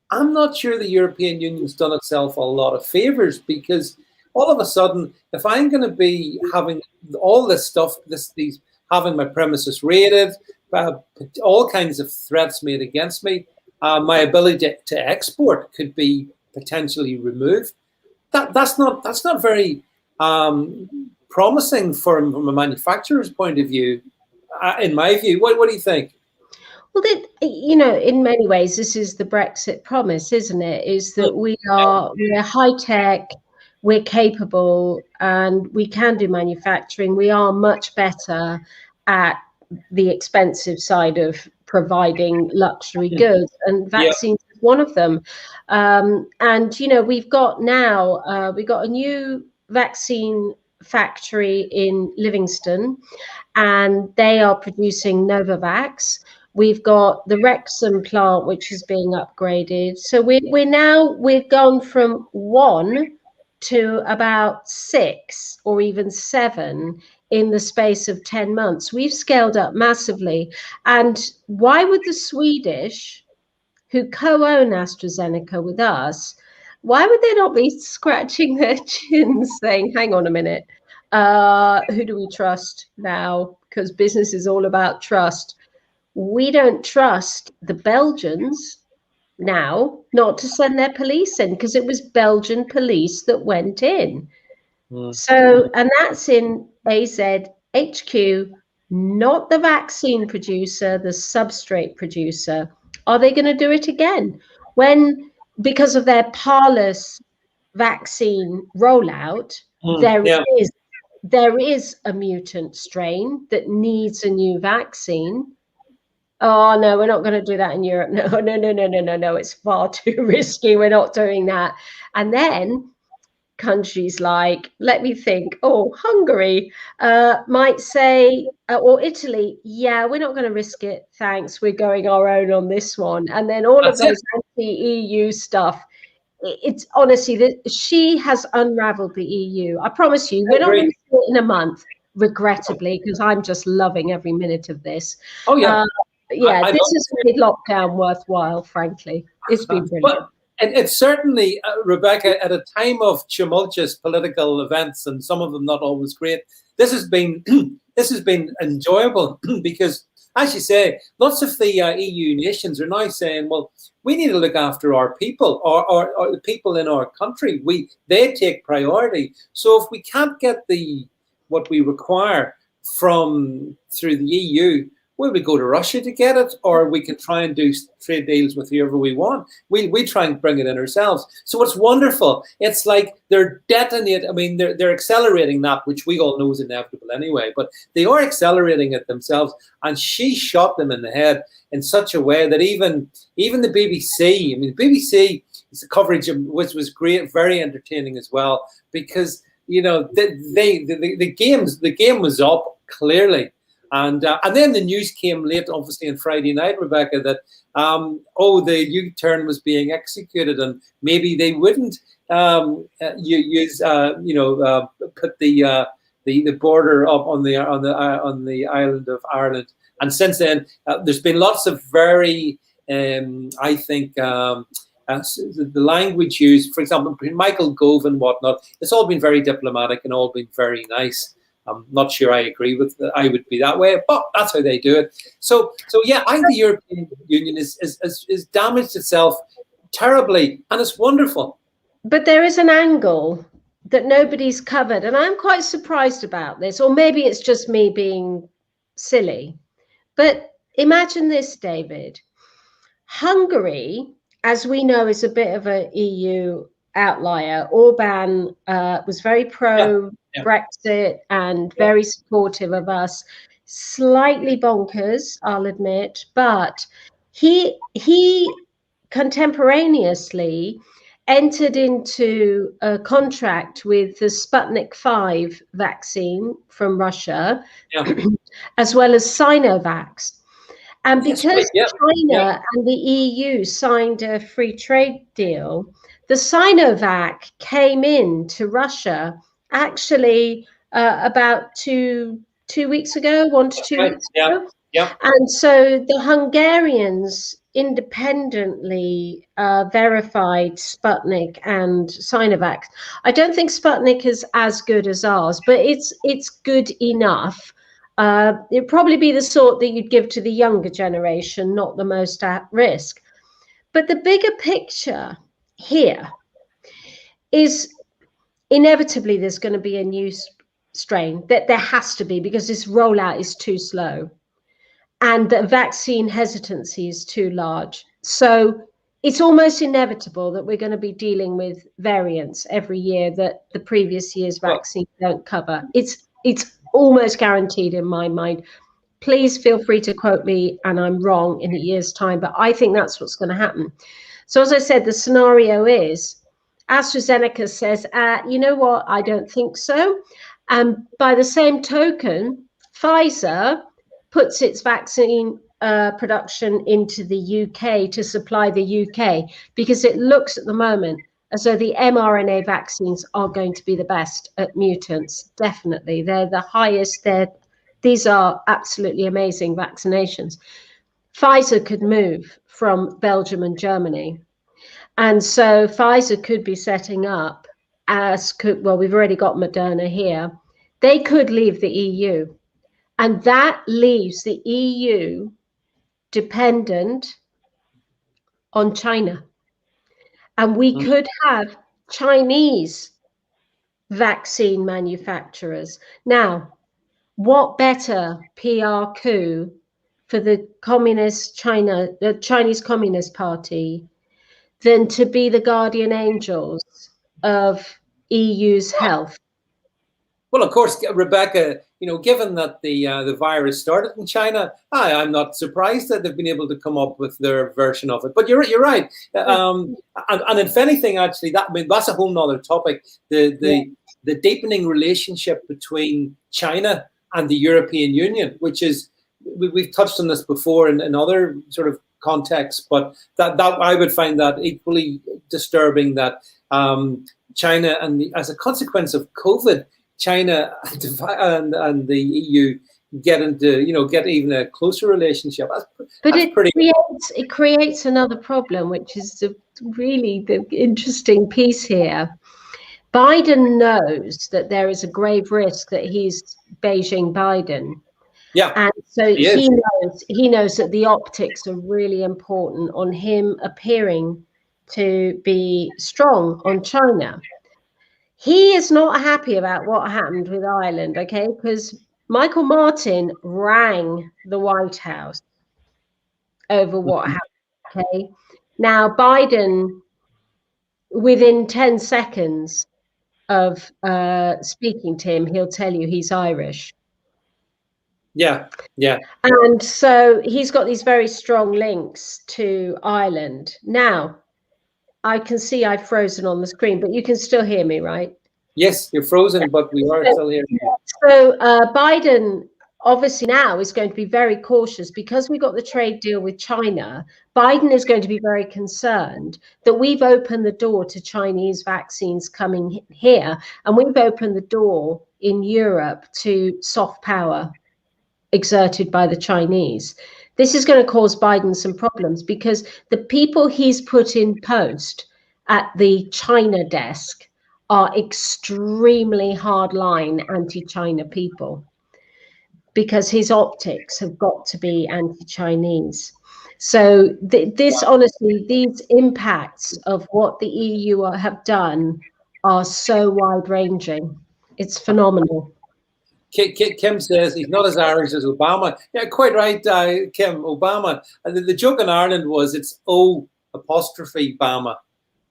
I'm not sure the European Union's done itself a lot of favors, because all of a sudden, if I'm going to be having all this stuff, having my premises raided, all kinds of threats made against me, my ability to export could be potentially removed. That's not very promising from a manufacturer's point of view, in my view. What do you think? Well, in many ways, this is the Brexit promise, isn't it? Is that we're high tech, we're capable, and we can do manufacturing. We are much better at the expensive side of providing luxury goods, and vaccines is one of them. And we've got a new vaccine factory in Livingston, and they are producing Novavax. We've got the Wrexham plant, which is being upgraded. So we've gone from 1 to about 6 or even 7 in the space of 10 months. We've scaled up massively. And why would the Swedish, who co-own AstraZeneca with us, why would they not be scratching their chins saying, hang on a minute, who do we trust now? Because business is all about trust. We don't trust the Belgians now not to send their police in, because it was Belgian police that went in. So, and that's in AZ HQ, not the vaccine producer, the substrate producer. Are they going to do it again? Because of their Parler vaccine rollout, there is a mutant strain that needs a new vaccine. Oh, no, we're not going to do that in Europe. No. It's far too risky. We're not doing that. And then countries like, let me think, Hungary might say, or Italy, yeah, we're not going to risk it. Thanks. We're going our own on this one. And then all of those anti-EU stuff. It's honestly that she has unraveled the EU. I promise you, we're not going to see it in a month, regrettably, because I'm just loving every minute of this. Oh, yeah. This has made lockdown worthwhile, frankly. It's been brilliant. It's certainly, Rebecca, at a time of tumultuous political events, and some of them not always great, this has been enjoyable because, as you say, lots of the EU nations are now saying, well, we need to look after our people or the people in our country. They take priority. So if we can't get what we require through the EU, well, we go to Russia to get it, or we can try and do trade deals with whoever we want. We try and bring it in ourselves. So it's wonderful. It's like they're detonating. I mean, they're accelerating that, which we all know is inevitable anyway. But they are accelerating it themselves. And she shot them in the head in such a way that even the BBC. I mean, the BBC coverage, which was great, very entertaining as well, because the game was up clearly. And then the news came late, obviously, on Friday night, Rebecca, that the U-turn was being executed, and maybe they wouldn't put the border up on the island of Ireland. And since then, there's been lots of very, I think, the language used, for example, Michael Gove and whatnot. It's all been very diplomatic and all been very nice. I'm not sure I agree with that. I would be that way, but that's how they do it. So yeah, I think the European Union is damaged itself terribly, and it's wonderful. But there is an angle that nobody's covered, and I'm quite surprised about this, or maybe it's just me being silly. But imagine this, David. Hungary, as we know, is a bit of an EU outlier. Orban was very pro-Brexit and very supportive of us. Slightly bonkers, I'll admit, but he contemporaneously entered into a contract with the Sputnik 5 vaccine from Russia, as well as Sinovac. And because China and the EU signed a free trade deal, the Sinovac came in to Russia actually about two weeks ago, 1 to 2 weeks ago. And so the Hungarians independently verified Sputnik and Sinovac. I don't think Sputnik is as good as ours, but it's good enough. It'd probably be the sort that you'd give to the younger generation, not the most at risk. But the bigger picture here is inevitably there's going to be a new strain, that there has to be, because this rollout is too slow and the vaccine hesitancy is too large. So it's almost inevitable that we're going to be dealing with variants every year that the previous year's vaccine don't cover. It's almost guaranteed in my mind. Please feel free to quote me and I'm wrong in a year's time, but I think that's what's going to happen. So as I said, the scenario is AstraZeneca says, you know what, I don't think so. And by the same token, Pfizer puts its vaccine production into the UK to supply the UK, because it looks at the moment as though the mRNA vaccines are going to be the best at mutants. Definitely, they're the highest. These are absolutely amazing vaccinations. Pfizer could move from Belgium and Germany. And so Pfizer could be setting up we've already got Moderna here. They could leave the EU. And that leaves the EU dependent on China. And we could have Chinese vaccine manufacturers. Now, what better PR coup for the Chinese Communist Party than to be the guardian angels of EU's health? Well, of course, Rebecca, given that the virus started in China, I'm not surprised that they've been able to come up with their version of it. But you're right. And if anything, actually, that's a whole nother topic. The deepening relationship between China and the European Union, which is, we've touched on this before in other sort of contexts, but that I would find that equally disturbing, that China, and as a consequence of COVID, China and the EU get even a closer relationship. It creates another problem, which is really the interesting piece here. Biden knows that there is a grave risk that he's Beijing Biden. Yeah. And so he knows that the optics are really important on him appearing to be strong on China. He is not happy about what happened with Ireland, okay? Because Michael Martin rang the White House over what happened, okay? Now, Biden, within 10 seconds of speaking to him, he'll tell you he's Irish. Yeah. And so he's got these very strong links to Ireland. Now, I can see I've frozen on the screen, but you can still hear me, right? Yes, you're frozen, but we are still hearing you. So Biden obviously now is going to be very cautious, because we got the trade deal with China. Biden is going to be very concerned that we've opened the door to Chinese vaccines coming here, and we've opened the door in Europe to soft power exerted by the Chinese. This is going to cause Biden some problems, because the people he's put in post at the China desk are extremely hardline anti-China people, because his optics have got to be anti-Chinese. So this, honestly, these impacts of what the EU have done are so wide-ranging. It's phenomenal. Kim says he's not as Irish as Obama. Yeah, quite right, Kim. Obama. The joke in Ireland was it's O apostrophe Bama.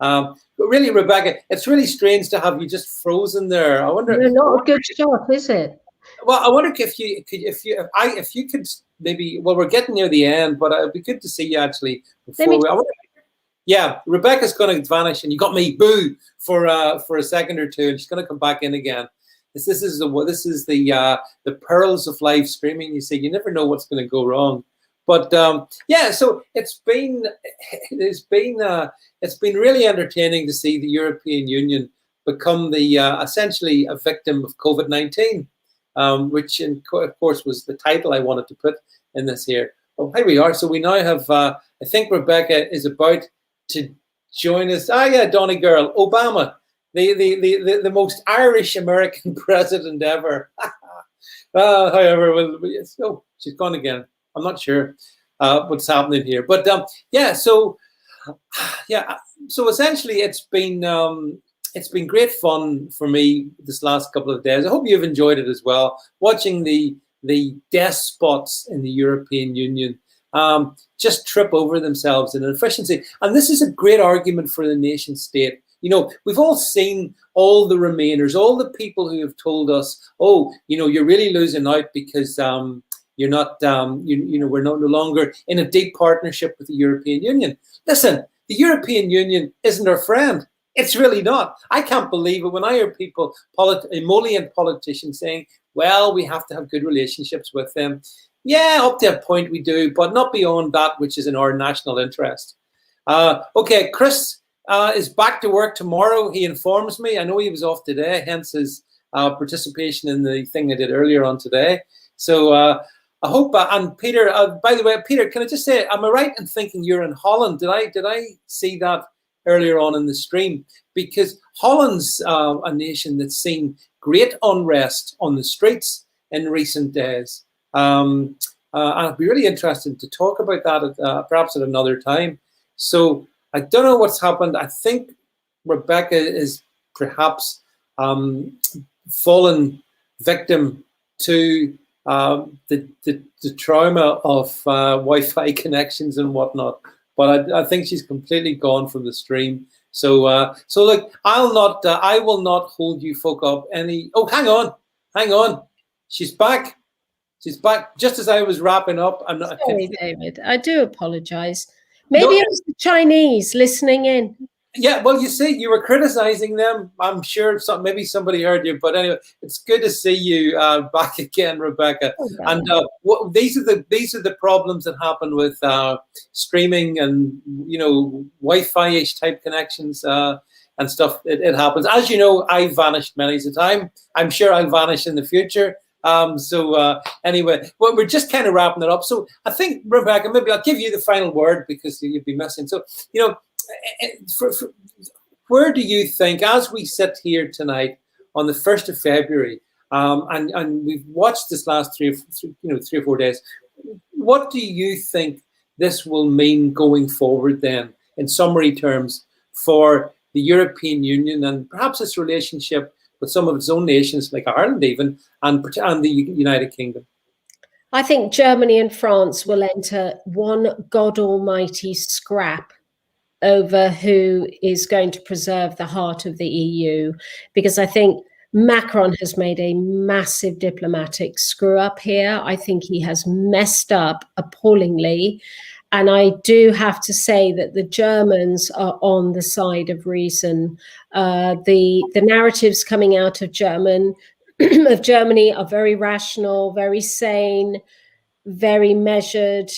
But really, Rebecca, it's really strange to have you just frozen there. I wonder. You're not a good shot, is it? Well, I wonder if you could maybe. Well, we're getting near the end, but it'd be good to see you actually before we. Yeah, Rebecca's going to vanish, and you got me boo for a second or two, and she's going to come back in again. This is the pearls of live streaming. You see, you never know what's going to go wrong. But yeah, so it's been really entertaining to see the European Union become the essentially a victim of COVID-19, which of course was the title I wanted to put in this here. Well, here we are. So we now have. I think Rebecca is about to join us. Ah, yeah, Donny girl, Obama. The most Irish American president ever. However, oh, she's gone again. I'm not sure what's happening here, but yeah. So essentially, it's been great fun for me this last couple of days. I hope you've enjoyed it as well. Watching the despots in the European Union just trip over themselves in efficiency, and this is a great argument for the nation state. You know, we've all seen all the Remainers, all the people who have told us, oh, you know, you're really losing out because you're not, we're no longer in a deep partnership with the European Union. Listen, the European Union isn't our friend. It's really not. I can't believe it when I hear people, emollient politicians saying, well, we have to have good relationships with them. Yeah, up to a point we do, but not beyond that, which is in our national interest. Okay, Chris is back to work tomorrow. He informs me. I know he was off today, hence his participation in the thing I did earlier on today. So I hope. And Peter, by the way, Peter, can I just say, am I right in thinking you're in Holland? Did I see that earlier on in the stream? Because Holland's a nation that's seen great unrest on the streets in recent days. And I'd be really interested to talk about that perhaps at another time. So I don't know what's happened. I think Rebecca is perhaps fallen victim to the trauma of Wi-Fi connections and whatnot. But I think she's completely gone from the stream. So look, I will not hold you folk up any. Oh, hang on, she's back. She's back just as I was wrapping up. Sorry, David. I do apologize. Maybe it was the Chinese listening in. Yeah, well, you see, you were criticizing them. I'm sure maybe somebody heard you, but anyway, it's good to see you back again, Rebecca. Okay. And these are the problems that happen with streaming and Wi-Fi-ish type connections and stuff. It happens. As you know, I've vanished many a time. I'm sure I'll vanish in the future. Anyway, well, we're just kind of wrapping it up. So I think, Rebecca, maybe I'll give you the final word because you'd be missing. So, where do you think, as we sit here tonight on the 1st of February, and we've watched this last 3 or 4 days, what do you think this will mean going forward then, in summary terms, for the European Union and perhaps its relationship with some of its own nations, like Ireland even, and the United Kingdom? I think Germany and France will enter one God almighty scrap over who is going to preserve the heart of the EU, because I think Macron has made a massive diplomatic screw up here. I think he has messed up appallingly. And I do have to say that the Germans are on the side of reason. The narratives coming out of Germany are very rational, very sane, very measured.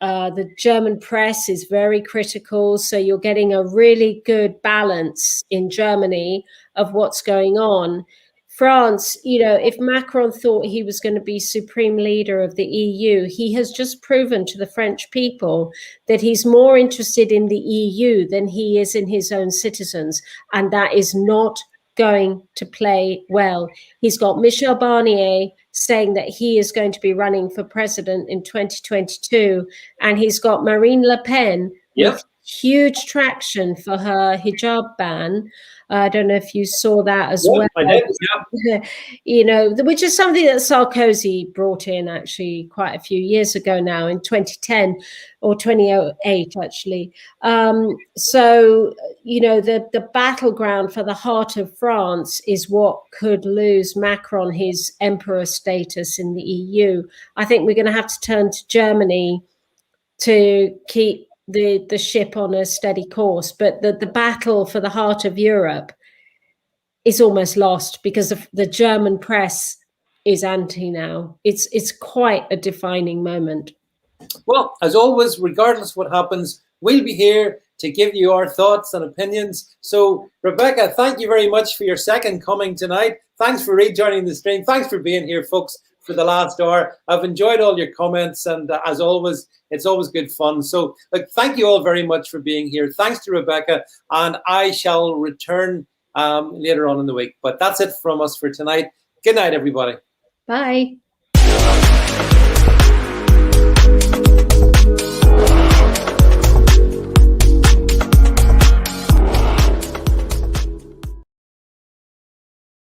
The German press is very critical. So you're getting a really good balance in Germany of what's going on. France, if Macron thought he was going to be supreme leader of the EU, he has just proven to the French people that he's more interested in the EU than he is in his own citizens. And that is not going to play well. He's got Michel Barnier saying that he is going to be running for president in 2022, and he's got Marine Le Pen with huge traction for her hijab ban. I don't know if you saw that as well. I did, you know, which is something that Sarkozy brought in actually quite a few years ago now, in 2010 or 2008 actually. So, you know, the battleground for the heart of France is what could lose Macron his emperor status in the EU. I think we're going to have to turn to Germany to keep the ship on a steady course. But the battle for the heart of Europe is almost lost because the German press is anti now. It's quite a defining moment. Well, as always, regardless of what happens, we'll be here to give you our thoughts and opinions. So, Rebecca, thank you very much for your second coming tonight. Thanks for rejoining the stream. Thanks for being here, folks, for the last hour. I've enjoyed all your comments, and as always, it's always good fun. So, thank you all very much for being here. Thanks to Rebecca, and I shall return later on in the week. But that's it from us for tonight. Good night, everybody. Bye.